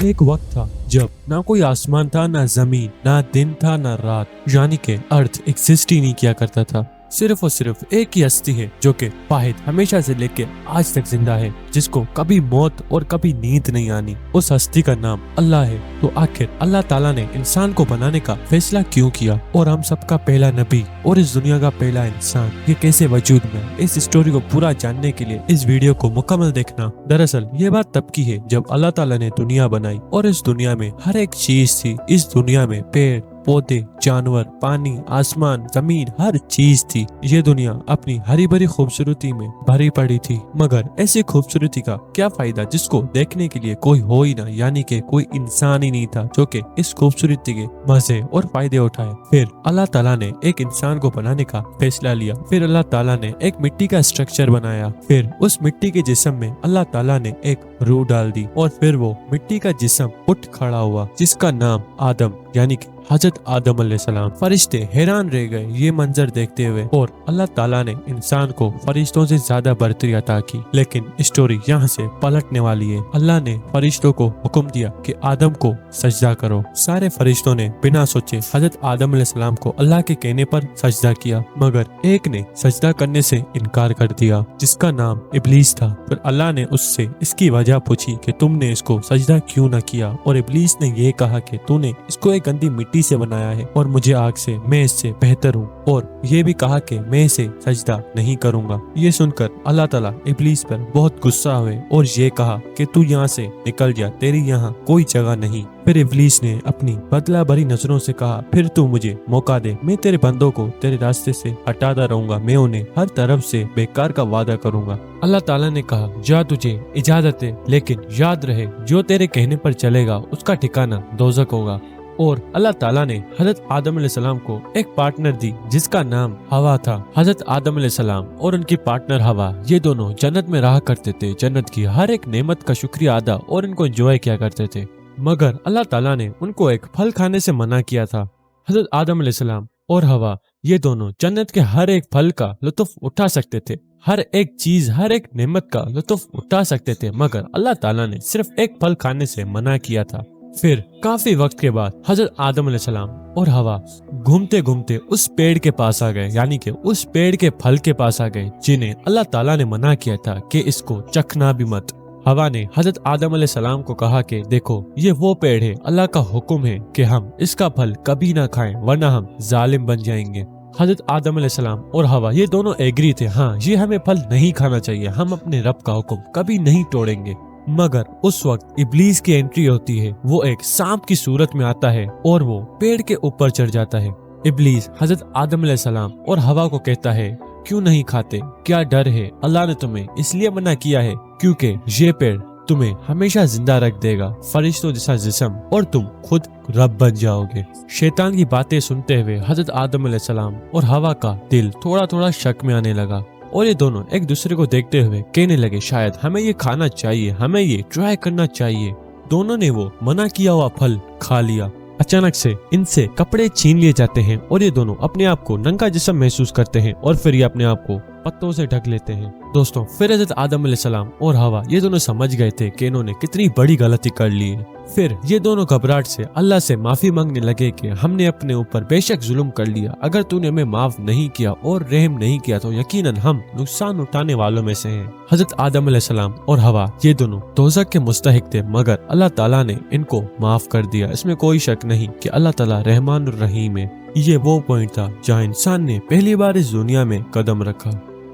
ایک وقت تھا جب نہ کوئی آسمان تھا، نہ زمین، نہ دن تھا، نہ رات، یعنی کہ ارتھ ایگزسٹ ہی نہیں کیا کرتا تھا۔ صرف اور صرف ایک ہی ہستی ہے جو کہ واحد ہمیشہ سے لے کے آج تک زندہ ہے، جس کو کبھی موت اور کبھی نیند نہیں آنی۔ اس ہستی کا نام اللہ ہے۔ تو آخر اللہ تعالیٰ نے انسان کو بنانے کا فیصلہ کیوں کیا، اور ہم سب کا پہلا نبی اور اس دنیا کا پہلا انسان یہ کیسے وجود میں؟ اس اسٹوری کو پورا جاننے کے لیے اس ویڈیو کو مکمل دیکھنا۔ دراصل یہ بات تب کی ہے جب اللہ تعالیٰ نے دنیا بنائی، اور اس دنیا میں ہر ایک چیز تھی۔ اس دنیا میں پیڑ پودے، جانور، پانی، آسمان، زمین، ہر چیز تھی۔ یہ دنیا اپنی ہری بھری خوبصورتی میں بھری پڑی تھی، مگر ایسی خوبصورتی کا کیا فائدہ جس کو دیکھنے کے لیے کوئی ہو ہی نہ، یعنی کہ کوئی انسان ہی نہیں تھا جو کہ اس خوبصورتی کے مزے اور فائدے اٹھائے۔ پھر اللہ تعالیٰ نے ایک انسان کو بنانے کا فیصلہ لیا۔ پھر اللہ تعالیٰ نے ایک مٹی کا اسٹرکچر بنایا۔ پھر اس مٹی کے جسم میں اللہ تعالیٰ نے ایک روح ڈال دی، اور پھر وہ مٹی کا جسم اٹھ کھڑا ہوا، جس کا نام آدم یعنی کہ حضرت آدم علیہ السلام۔ فرشتے حیران رہ گئے یہ منظر دیکھتے ہوئے، اور اللہ تعالیٰ نے انسان کو فرشتوں سے زیادہ برتری عطا کی۔ لیکن اسٹوری یہاں سے پلٹنے والی ہے۔ اللہ نے فرشتوں کو حکم دیا کہ آدم کو سجدہ کرو۔ سارے فرشتوں نے بنا سوچے حضرت آدم علیہ السلام کو اللہ کے کہنے پر سجدہ کیا، مگر ایک نے سجدہ کرنے سے انکار کر دیا، جس کا نام ابلیس تھا۔ پھر اللہ نے اس سے اس کی وجہ پوچھی کہ تم نے اس کو سجدہ کیوں نہ کیا، اور ابلیس نے یہ کہا کہ تو نے اس کو ایک گندی مٹی سے بنایا ہے، اور مجھے آگ سے، میں اس سے بہتر ہوں، اور یہ بھی کہا کہ میں اسے سجدہ نہیں کروں گا۔ یہ سن کر اللہ تعالیٰ ابلیس پر بہت غصہ ہوئے اور یہ کہا کہ تو یہاں سے نکل جا، تیری یہاں کوئی جگہ نہیں۔ پھر ابلیس نے اپنی بدلہ بھری نظروں سے کہا پھر تو مجھے موقع دے، میں تیرے بندوں کو تیرے راستے سے ہٹاتا رہوں گا، میں انہیں ہر طرف سے بیکار کا وعدہ کروں گا۔ اللہ تعالیٰ نے کہا جا، تجھے اجازت ہے، لیکن یاد رہے جو تیرے کہنے پر چلے گا اس کا ٹھکانہ دوزخ ہوگا۔ اور اللہ تعالیٰ نے حضرت آدم علیہ السلام کو ایک پارٹنر دی جس کا نام ہوا تھا۔ حضرت آدم علیہ السلام اور ان کی پارٹنر ہوا، یہ دونوں جنت میں رہا کرتے تھے، جنت کی ہر ایک نعمت کا شکریہ ادا اور ان کو انجوائے کیا کرتے تھے، مگر اللہ تعالیٰ نے ان کو ایک پھل کھانے سے منع کیا تھا۔ حضرت آدم علیہ السلام اور ہوا یہ دونوں جنت کے ہر ایک پھل کا لطف اٹھا سکتے تھے، ہر ایک چیز، ہر ایک نعمت کا لطف اٹھا سکتے تھے، مگر اللہ تعالیٰ نے صرف ایک پھل کھانے سے منع کیا تھا۔ پھر کافی وقت کے بعد حضرت آدم علیہ السلام اور ہوا گھومتے گھومتے اس پیڑ کے پاس آ گئے، یعنی کہ اس پیڑ کے پھل کے پاس آ گئے جنہیں اللہ تعالیٰ نے منع کیا تھا کہ اس کو چکھنا بھی مت۔ ہوا نے حضرت آدم علیہ السلام کو کہا کہ دیکھو یہ وہ پیڑ ہے، اللہ کا حکم ہے کہ ہم اس کا پھل کبھی نہ کھائیں ورنہ ہم ظالم بن جائیں گے۔ حضرت آدم علیہ السلام اور ہوا یہ دونوں ایگری تھے، ہاں یہ ہمیں پھل نہیں کھانا چاہیے، ہم اپنے رب کا حکم کبھی نہیں توڑیں گے۔ مگر اس وقت ابلیس کی انٹری ہوتی ہے، وہ ایک سانپ کی صورت میں آتا ہے اور وہ پیڑ کے اوپر چڑھ جاتا ہے۔ ابلیس حضرت آدم علیہ السلام اور ہوا کو کہتا ہے کیوں نہیں کھاتے، کیا ڈر ہے؟ اللہ نے تمہیں اس لیے منع کیا ہے کیونکہ یہ پیڑ تمہیں ہمیشہ زندہ رکھ دے گا، فرشتوں جیسا جسم، اور تم خود رب بن جاؤ گے۔ شیطان کی باتیں سنتے ہوئے حضرت آدم علیہ السلام اور ہوا کا دل تھوڑا تھوڑا شک میں آنے لگا، اور یہ دونوں ایک دوسرے کو دیکھتے ہوئے کہنے لگے شاید ہمیں یہ کھانا چاہیے، ہمیں یہ ٹرائی کرنا چاہیے۔ دونوں نے وہ منع کیا ہوا پھل کھا لیا۔ اچانک سے ان سے کپڑے چھین لیے جاتے ہیں اور یہ دونوں اپنے آپ کو ننگا جسم محسوس کرتے ہیں، اور پھر یہ اپنے آپ کو پتوں سے ڈھک لیتے ہیں۔ دوستوں پھر حضرت آدم علیہ السلام اور ہوا یہ دونوں سمجھ گئے تھے کہ انہوں نے کتنی بڑی غلطی کر لی ہے۔ پھر یہ دونوں گھبراہٹ سے اللہ سے معافی مانگنے لگے کہ ہم نے اپنے اوپر بے شک ظلم کر لیا، اگر تو نے ہمیں معاف نہیں کیا اور رحم نہیں کیا تو یقیناً ہم نقصان اٹھانے والوں میں سے ہیں۔ حضرت آدم علیہ السلام اور ہوا یہ دونوں دوزخ کے مستحق تھے، مگر اللہ تعالیٰ نے ان کو معاف کر دیا۔ اس میں کوئی شک نہیں کہ اللہ تعالیٰ رحمان الرحیم ہے۔ یہ وہ پوائنٹ تھا جہاں انسان نے پہلی بار اس دنیا میں قدم رکھا۔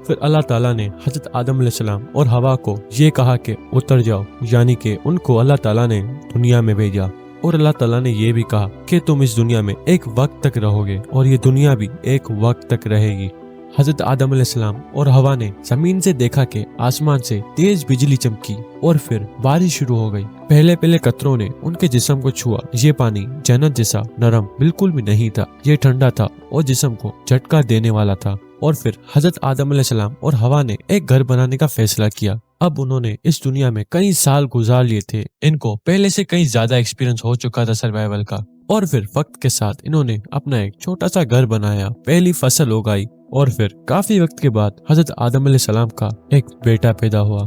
پھر اللہ تعالیٰ نے حضرت آدم علیہ السلام اور ہوا کو یہ کہا کہ اتر جاؤ، یعنی کہ ان کو اللہ تعالیٰ نے دنیا میں بھیجا، اور اللہ تعالیٰ نے یہ بھی کہا کہ تم اس دنیا میں ایک وقت تک رہو گے اور یہ دنیا بھی ایک وقت تک رہے گی۔ حضرت آدم علیہ السلام اور ہوا نے زمین سے دیکھا کہ آسمان سے تیز بجلی چمکی اور پھر بارش شروع ہو گئی۔ پہلے پہلے قطروں نے ان کے جسم کو چھوا، یہ پانی جنت جیسا نرم بالکل بھی نہیں تھا، یہ ٹھنڈا تھا اور جسم کو جھٹکا دینے والا تھا۔ اور پھر حضرت آدم علیہ السلام اور ہوا نے ایک گھر بنانے کا فیصلہ کیا۔ اب انہوں نے اس دنیا میں کئی سال گزار لیے تھے، ان کو پہلے سے کئی زیادہ ایکسپیرینس ہو چکا تھا سروائیول کا، اور پھر وقت کے ساتھ انہوں نے اپنا ایک چھوٹا سا گھر بنایا، پہلی فصل اگائی، اور پھر کافی وقت کے بعد حضرت آدم علیہ السلام کا ایک بیٹا پیدا ہوا،